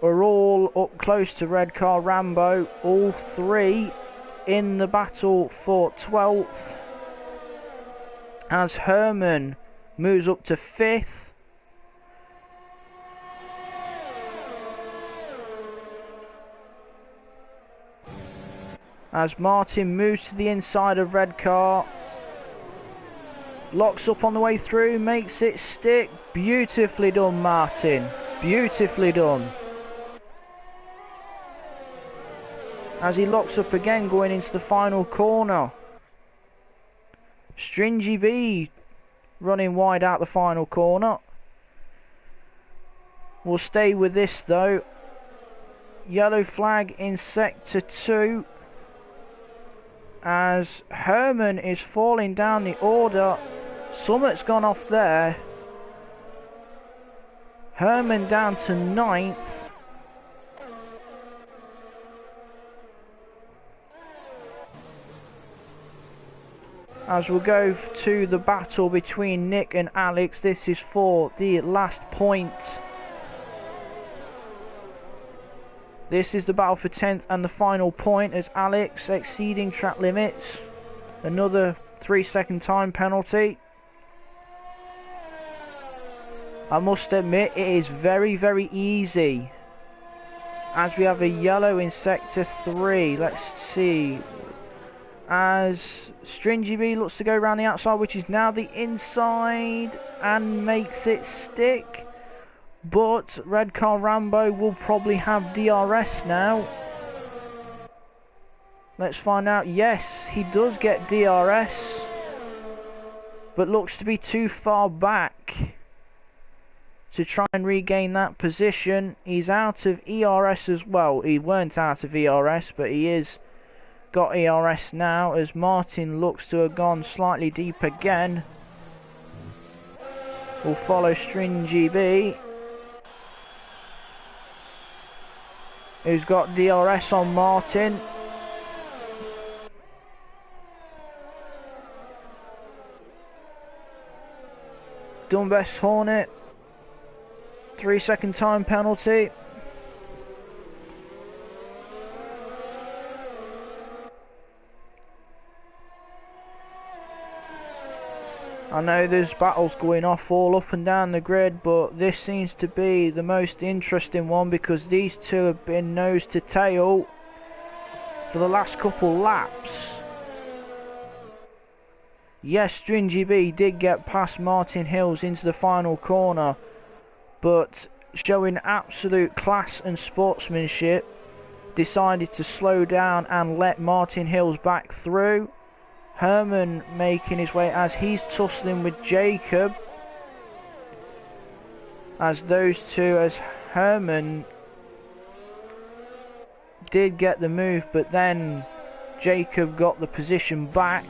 are all up close to Red Car Rambo, all three in the battle for 12th, as Herman moves up to 5th. As Martin moves to the inside of Red Car, locks up on the way through, makes it stick. Beautifully done, Martin. Beautifully done. As he locks up again going into the final corner. Stringy B running wide out the final corner. We'll stay with this though. Yellow flag in sector 2. As Herman is falling down the order. Summit's gone off there. Herman down to 9th. As we'll go to the battle between Nick and Alex. This is for the last point. This is the battle for 10th and the final point as Alex exceeding track limits. Another 3-second time penalty. I must admit it is very, very easy. As we have a yellow in sector 3. Let's see. As Stringy B looks to go around the outside, which is now the inside, and makes it stick. But Red Car Rambo will probably have DRS now. Let's find out. Yes, he does get DRS, but looks to be too far back to try and regain that position. He's out of ERS as well. He weren't out of ERS, but he is got ERS now as Martin looks to have gone slightly deep again. Will follow Stringy B, who's got DRS on Martin. Dunbest Hornet, 3-second time penalty. I know there's battles going off all up and down the grid, but this seems to be the most interesting one because these two have been nose to tail for the last couple laps. Yes, Stringy B did get past Martin Hills into the final corner, but showing absolute class and sportsmanship, decided to slow down and let Martin Hills back through. Herman making his way as he's tussling with Jacob. As those two, as Herman did get the move, but then Jacob got the position back.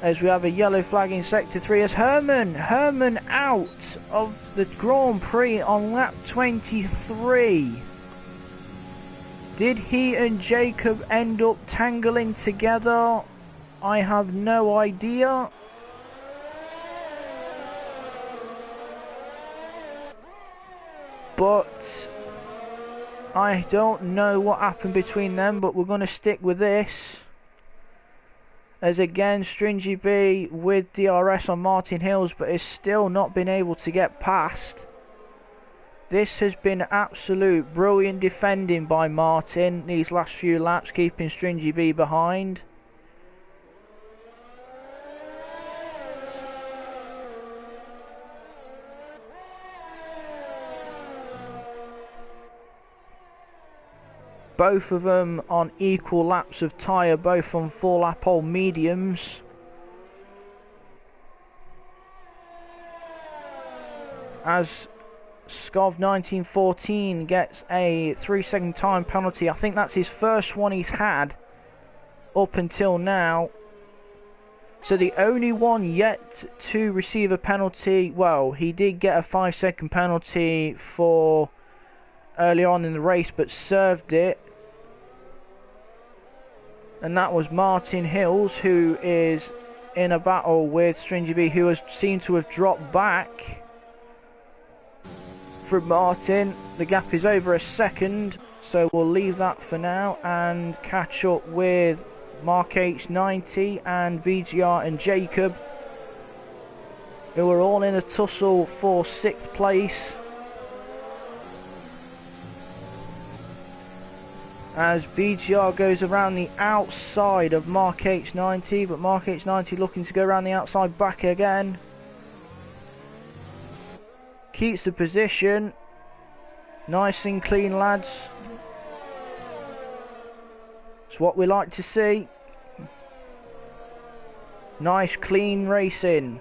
As we have a yellow flag in sector 3 as Herman out of the Grand Prix on lap 23. Did he and Jacob end up tangling together? I have no idea. But I don't know what happened between them, but we're going to stick with this. As again, Stringy B with DRS on Martin Hills, but has still not been able to get past. This has been absolute brilliant defending by Martin these last few laps, keeping Stringy B behind. Both of them on equal laps of tyre, both on 4-lap old mediums. As Scov 1914 gets a 3-second time penalty. I think that's his first one he's had up until now. So the only one yet to receive a penalty, well, he did get a 5-second penalty for early on in the race, but served it. and that was Martin Hills, who is in a battle with Stringy B, who has seemed to have dropped back from Martin. The gap is over a second, so we'll leave that for now and catch up with Mark H90 and VGR and Jacob, who are all in a tussle for 6th place, as VGR goes around the outside of Mark H90, but Mark H90 looking to go around the outside back again. Keeps the position. Nice and clean, lads. It's what we like to see. Nice clean racing.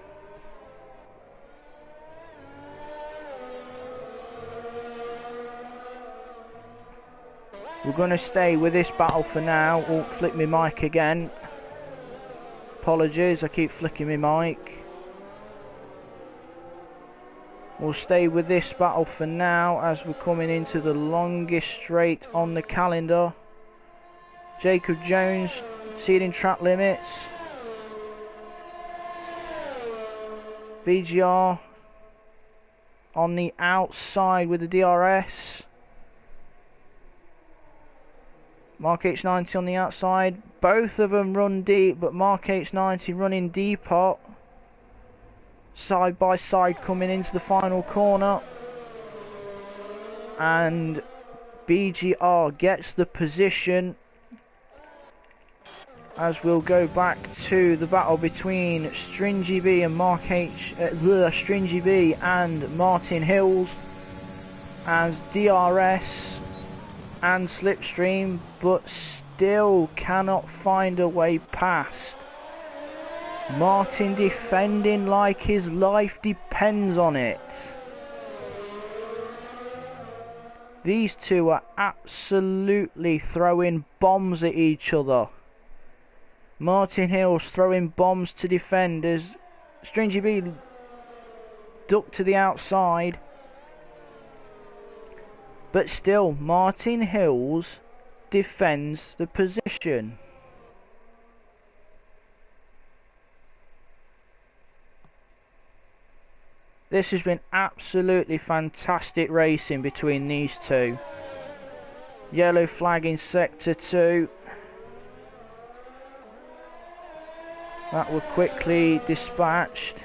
We're going to stay with this battle for now. Oh, flick my mic again. Apologies, I keep flicking my mic. We'll stay with this battle for now as we're coming into the longest straight on the calendar. Jacob Jones exceeding track limits. VGR on the outside with the DRS. Mark H90 on the outside. Both of them run deep, but Mark H90 running deeper. Side by side coming into the final corner. And BGR gets the position, as we'll go back to the battle between Stringy B and Stringy B and Martin Hills, as DRS and Slipstream, but still cannot find a way past. Martin defending like his life depends on it. These two are absolutely throwing bombs at each other. Martin Hills throwing bombs to defend as Stringy B ducked to the outside. But still, Martin Hills defends the position. This has been absolutely fantastic racing between these two. Yellow flag in sector 2. That were quickly dispatched.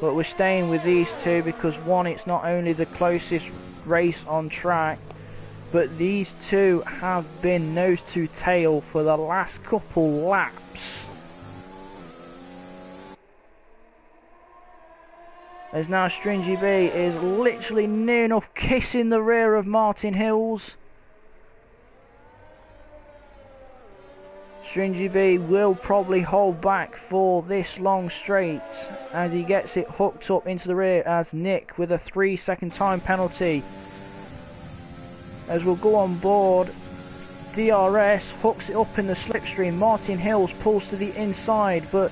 But we're staying with these two because one, it's not only the closest race on track, but these two have been nose to tail for the last couple laps. As now Stringy B is literally near enough kissing the rear of Martin Hills. Stringy B will probably hold back for this long straight as he gets it hooked up into the rear, as Nick with a 3-second time penalty. As we'll go on board, DRS hooks it up in the slipstream. Martin Hills pulls to the inside, but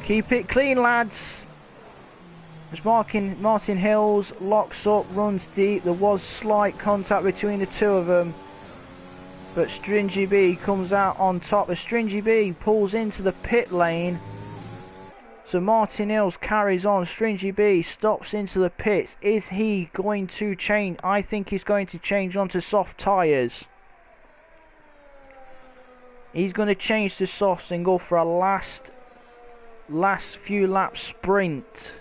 keep it clean, lads. As Martin Hills locks up, runs deep. There was slight contact between the two of them, but Stringy B comes out on top as Stringy B pulls into the pit lane. So Martin Hills carries on. Stringy B stops into the pits. Is he going to change? I think he's going to change onto soft tyres. He's going to change to softs and go for a last few laps sprint.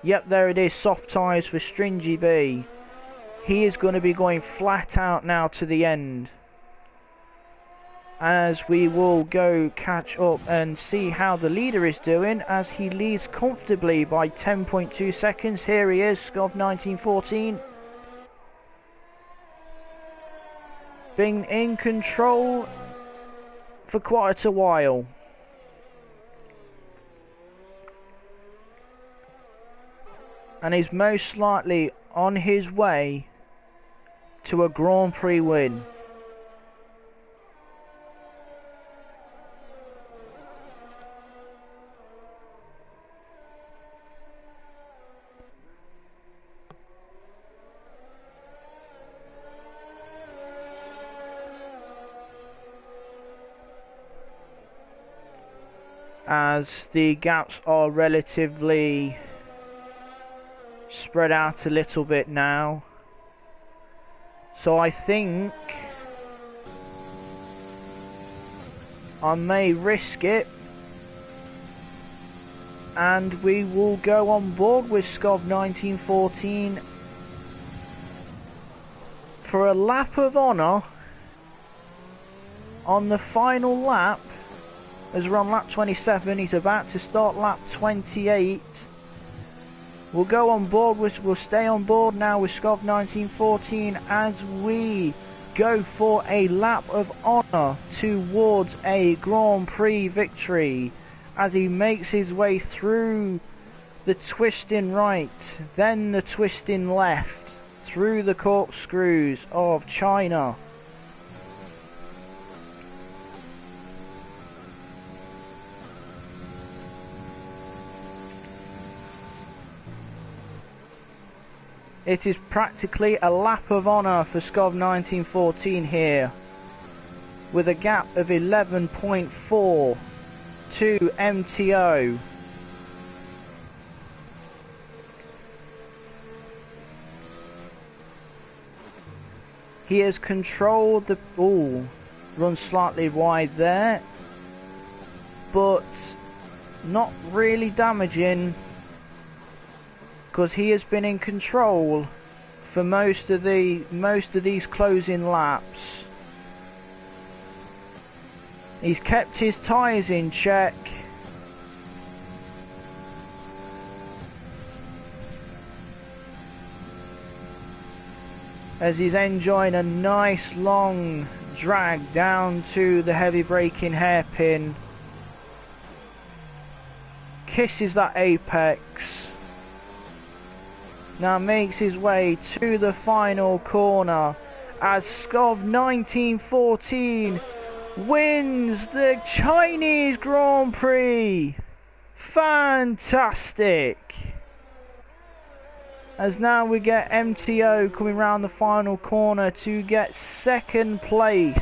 Yep, there it is, soft tyres for Stringy B. He is going to be going flat out now to the end, as we will go catch up and see how the leader is doing, as he leads comfortably by 10.2 seconds. Here he is, Scov 1914, being in control for quite a while. And is most likely on his way to a Grand Prix win. as the gaps are relatively spread out a little bit now. So I think I may risk it, and we will go on board with SCOV 1914 for a lap of honour on the final lap. As we're on lap 27, he's about to start lap 28. We'll go on board with, we'll stay on board now with SCOV 1914 as we go for a lap of honour towards a Grand Prix victory, as he makes his way through the twisting right, then the twisting left, through the corkscrews of China. It is practically a lap of honour for SCOV 1914 here, with a gap of 11.4 to MTO. He has controlled the ball, run slightly wide there, but not really damaging, because he has been in control for most of these closing laps. He's kept his tyres in check. As he's enjoying a nice long drag down to the heavy braking hairpin. Kisses that apex. Now makes his way to the final corner as SCOV 1914 wins the Chinese Grand Prix. Fantastic! As now we get MTO coming round the final corner to get second place.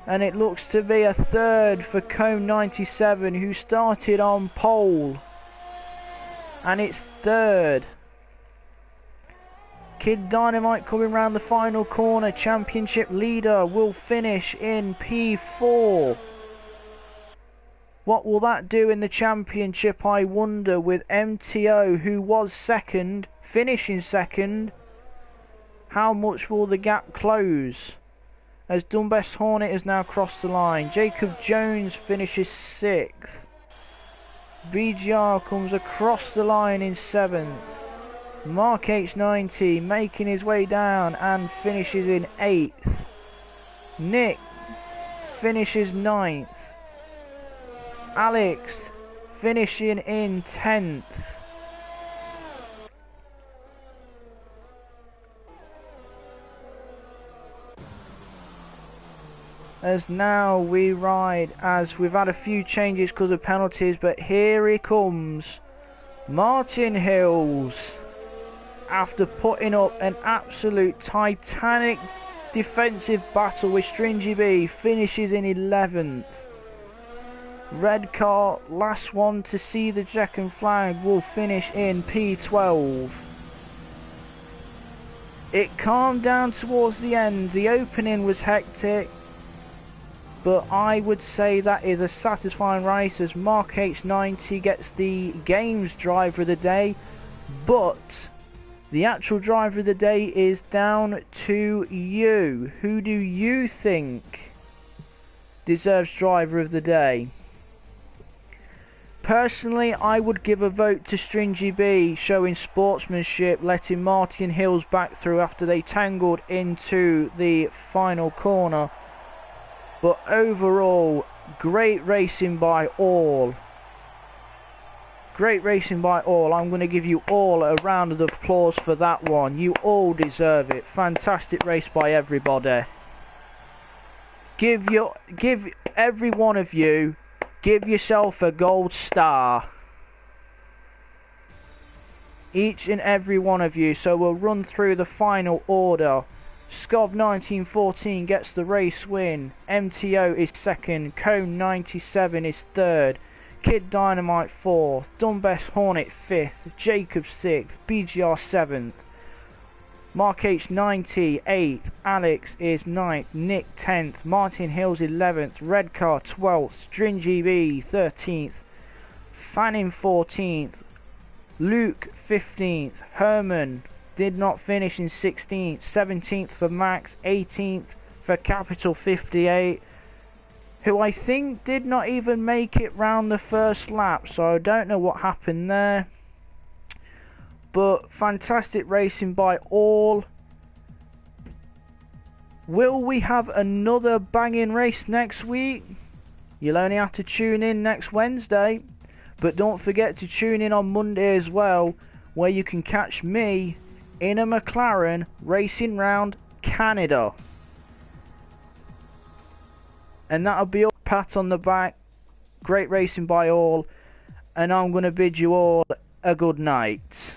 And it looks to be a third for Cone 97, who started on pole. And it's third. Kid Dynamite coming round the final corner. Championship leader will finish in P4. What will that do in the championship, I wonder, with MTO, who was second, finishing second? How much will the gap close? As Dunbest Hornet has now crossed the line. Jacob Jones finishes 6th. BGR comes across the line in 7th. Mark H90 making his way down and finishes in 8th. Nick finishes 9th. Alex finishing in 10th. As now we ride, as we've had a few changes because of penalties, but here he comes, Martin Hills, after putting up an absolute titanic defensive battle with Stringy B, finishes in 11th. Red car, last one to see the checkered flag, will finish in P12. It calmed down towards the end. The opening was hectic, but I would say that is a satisfying race as Mark H90 gets the games driver of the day, but the actual driver of the day is down to you. Who do you think deserves driver of the day? Personally, I would give a vote to Stringy B, showing sportsmanship, letting Martin Hills back through after they tangled into the final corner. But overall, great racing by all. Great racing by all. I'm going to give you all a round of applause for that one. You all deserve it. Fantastic race by everybody. Give every one of you, give yourself a gold star. Each and every one of you. So we'll run through the final order Scov 1914 gets the race win. MTO is second. Cone 97 is third. Kid Dynamite 4th. Dunbest Hornet 5th. Jacob 6th. BGR 7th. Mark H 90 8th. Alex is 9th. Nick 10th. Martin Hills 11th. Redcar 12th. Stringy B 13th. Fanning 14th. Luke 15th. Herman did not finish in 16th. 17th for Max. 18th for Capital 58, who I think did not even make it round the first lap, so I don't know what happened there. But fantastic racing by all. Will we have another banging race next week? You'll only have to tune in next Wednesday. But don't forget to tune in on Monday as well, where you can catch me in a McLaren racing round Canada. And that'll be a pat on the back. Great racing by all. And I'm going to bid you all a good night.